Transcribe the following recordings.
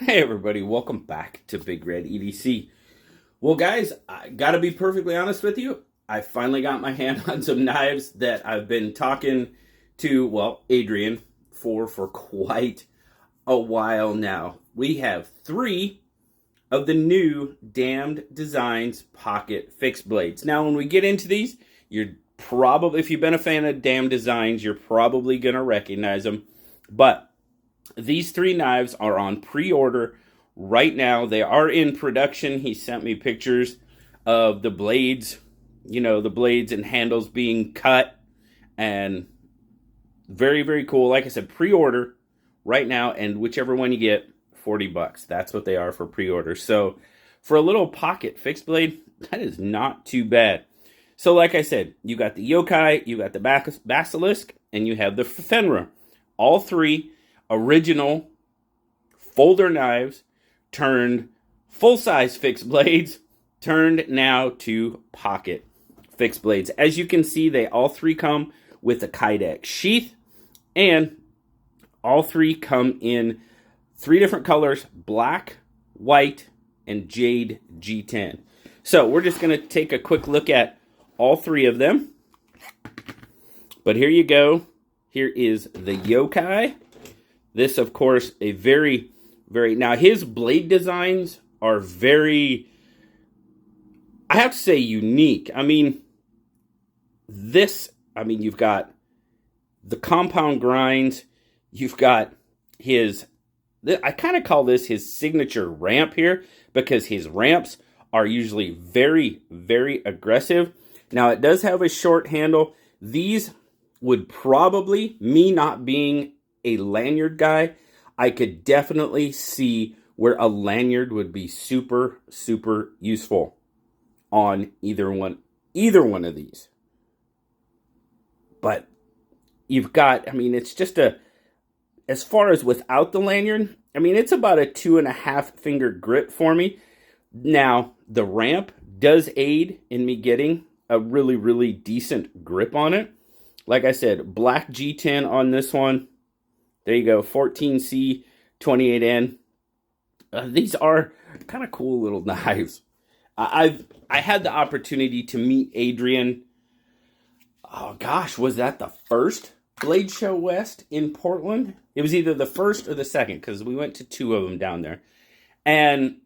Hey everybody, welcome back to BigRedEDC. Well guys, I gotta be perfectly honest with you. I finally got my hand on some knives that I've been talking to, well, Adrian for quite a while now. We have 3 of the new Damned Designs pocket fixed blades. Now when we get into these, you're probably, if you've been a fan of Damned Designs, you're probably gonna recognize them. But these 3 knives are on pre-order right now. They are in production. He sent me pictures of the blades, the blades and handles being cut, and very, very cool. Like I said, pre-order right now, and whichever one you get, $40. That's what they are for pre-order. So for a little pocket fixed blade, that is not too bad. So like I said, you got the yokai, you got the Basilisk, and you have the Fenrer. All 3 original folder knives turned full-size fixed blades, turned now to pocket fixed blades. As you can see, they all 3 come with a Kydex sheath, and all 3 come in 3 different colors: black, white, and jade G10. So we're just going to take a quick look at all 3 of them. But here you go. Here is the yokai. This, of course, a very, now his blade designs are very, I have to say, unique. You've got the compound grinds. You've got I kind of call this his signature ramp here, because his ramps are usually very, very aggressive. Now, it does have a short handle. These would probably, me not being a lanyard guy, I could definitely see where a lanyard would be super, super useful on either one of these. But you've got, it's just as far as without the lanyard, it's about a 2.5 finger grip for me. Now, the ramp does aid in me getting a really, really decent grip on it. Like I said, black G10 on this one. There you go, 14C, 28N. These are kind of cool little knives. I had the opportunity to meet Adrian. Oh gosh, was that the first Blade Show West in Portland? It was either the first or the second, because we went to 2 of them down there. And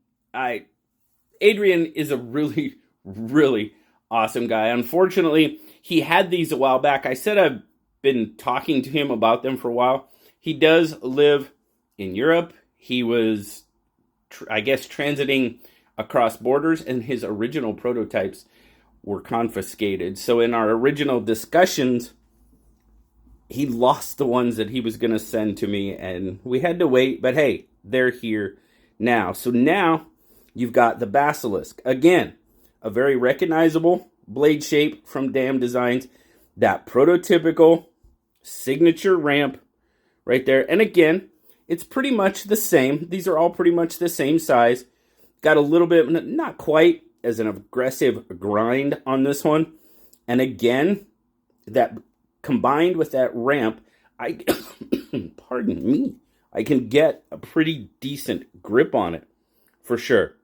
Adrian is a really, really awesome guy. Unfortunately, he had these a while back. I said I've been talking to him about them for a while. He does live in Europe. He was, I guess, transiting across borders, and his original prototypes were confiscated. So in our original discussions, he lost the ones that he was going to send to me, and we had to wait. But hey, they're here now. So now you've got the Basilisk. Again, a very recognizable blade shape from Damned Designs. That prototypical signature ramp right there. And again, it's pretty much the same. These are all pretty much the same size. Got a little bit, not quite as an aggressive grind on this one. And again, that combined with that ramp, pardon me, I can get a pretty decent grip on it for sure.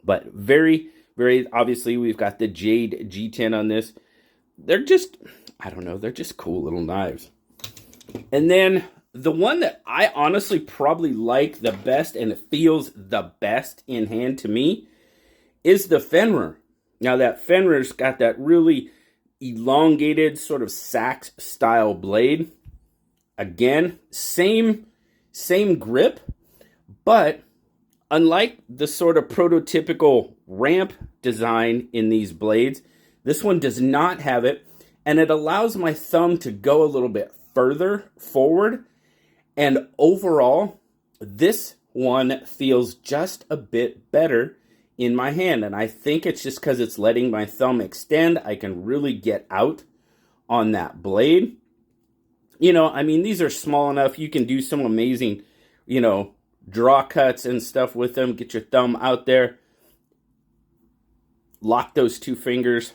But very, very obviously, we've got the jade G10 on this. They're just, they're just cool little knives. And then the one that I honestly probably like the best, and it feels the best in hand to me, is the Fenrer. Now that Fenrer's got that really elongated sort of sax style blade. Again, same grip, but unlike the sort of prototypical ramp design in these blades, this one does not have it, and it allows my thumb to go a little bit further forward. And overall, this one feels just a bit better in my hand. And I think it's just because it's letting my thumb extend. I can really get out on that blade. These are small enough. You can do some amazing, draw cuts and stuff with them. Get your thumb out there. Lock those 2 fingers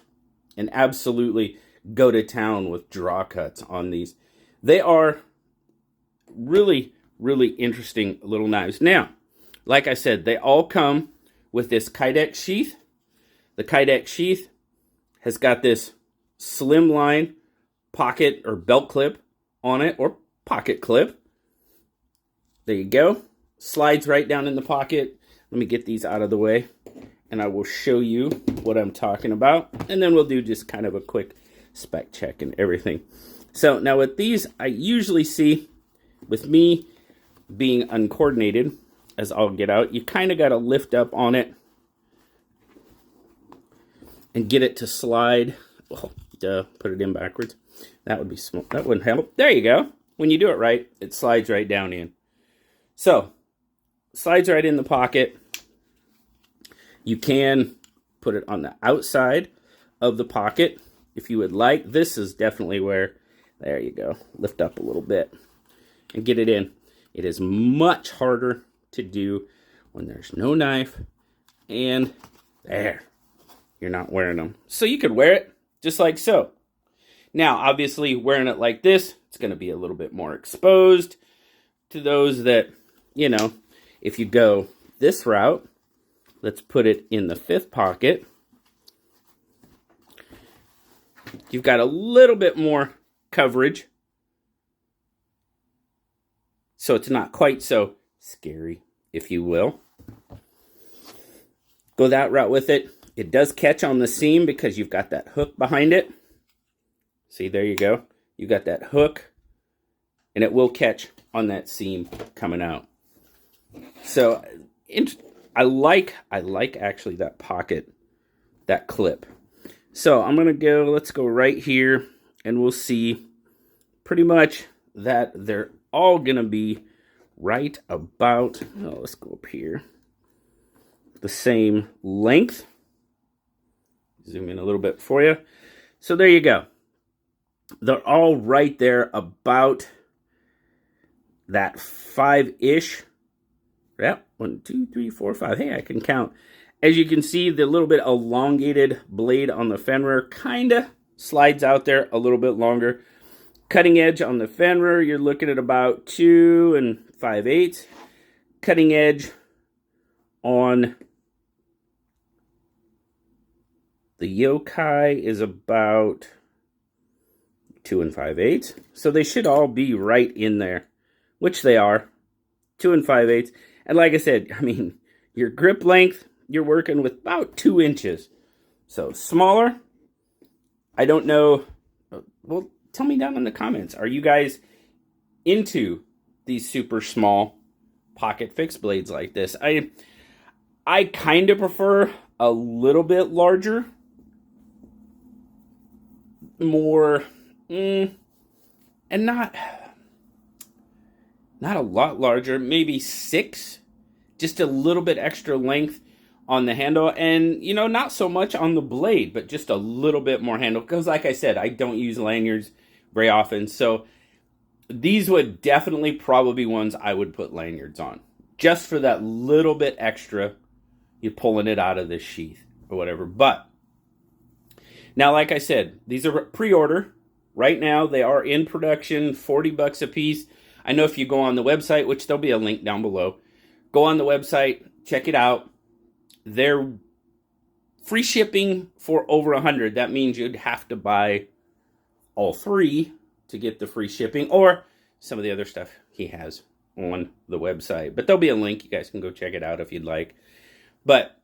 and absolutely go to town with draw cuts on these. They are really, really interesting little knives. Now, like I said, they all come with this Kydex sheath. The Kydex sheath has got this slimline pocket or belt clip on it, or pocket clip. There you go. Slides right down in the pocket. Let me get these out of the way, and I will show you what I'm talking about. And then we'll do just kind of a quick spec check and everything. So now with these, I usually see, with me being uncoordinated, as I'll get out, you kind of got to lift up on it and get it to slide. Oh, duh, put it in backwards. That would be small. That wouldn't help. There you go. When you do it right, it slides right down in. So, slides right in the pocket. You can put it on the outside of the pocket if you would like. This is definitely where, there you go, lift up a little bit and get it in. It is much harder to do when there's no knife, and there, you're not wearing them. So you could wear it just like so. Now, obviously, wearing it like this, it's going to be a little bit more exposed to those that, you know, if you go this route, let's put it in the 5th pocket. You've got a little bit more coverage, so it's not quite so scary, if you will. Go that route with it. It does catch on the seam because you've got that hook behind it. See, there you go. You got that hook, and it will catch on that seam coming out. So I like actually that pocket, that clip. So I'm gonna go, let's go right here, and we'll see pretty much that they're all gonna be right about, oh, let's go up here, the same length. Zoom in a little bit for you. So there you go. They're all right there about that 5-ish. Yeah, 1, 2, 3, 4, 5. Hey, I can count. As you can see, the little bit elongated blade on the Fenrer kind of slides out there a little bit longer. Cutting edge on the Fenrer, you're looking at about 2 5/8. Cutting edge on the yokai is about 2 5/8. So they should all be right in there, which they are. 2 5/8. And like I said, I mean, your grip length, you're working with about 2 inches. So smaller. I don't know. Well, tell me down in the comments. Are you guys into these super small pocket fixed blades like this? I kind of prefer a little bit larger. More, and not a lot larger, maybe 6, just a little bit extra length on the handle, and, you know, not so much on the blade, but just a little bit more handle, because like I said, I don't use lanyards very often, so these would definitely probably be ones I would put lanyards on, just for that little bit extra, you're pulling it out of the sheath, or whatever. But now, like I said, these are pre-order. Right now, they are in production, $40 a piece. I know if you go on the website, which there'll be a link down below, go on the website, check it out. They're free shipping for over 100. That means you'd have to buy all 3 to get the free shipping, or some of the other stuff he has on the website. But there'll be a link. You guys can go check it out if you'd like. But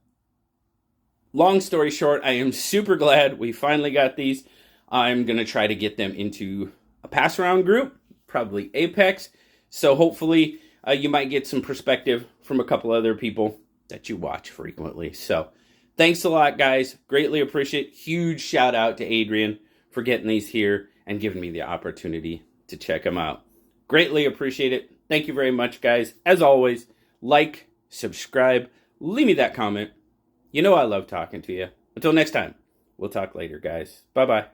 long story short, I am super glad we finally got these. I'm going to try to get them into a pass-around group, probably Apex. So hopefully you might get some perspective from a couple other people that you watch frequently. So thanks a lot, guys. Greatly appreciate it. Huge shout out to Adrian for getting these here and giving me the opportunity to check them out. Greatly appreciate it. Thank you very much, guys. As always, like, subscribe, leave me that comment. You know I love talking to you. Until next time, we'll talk later, guys. Bye-bye.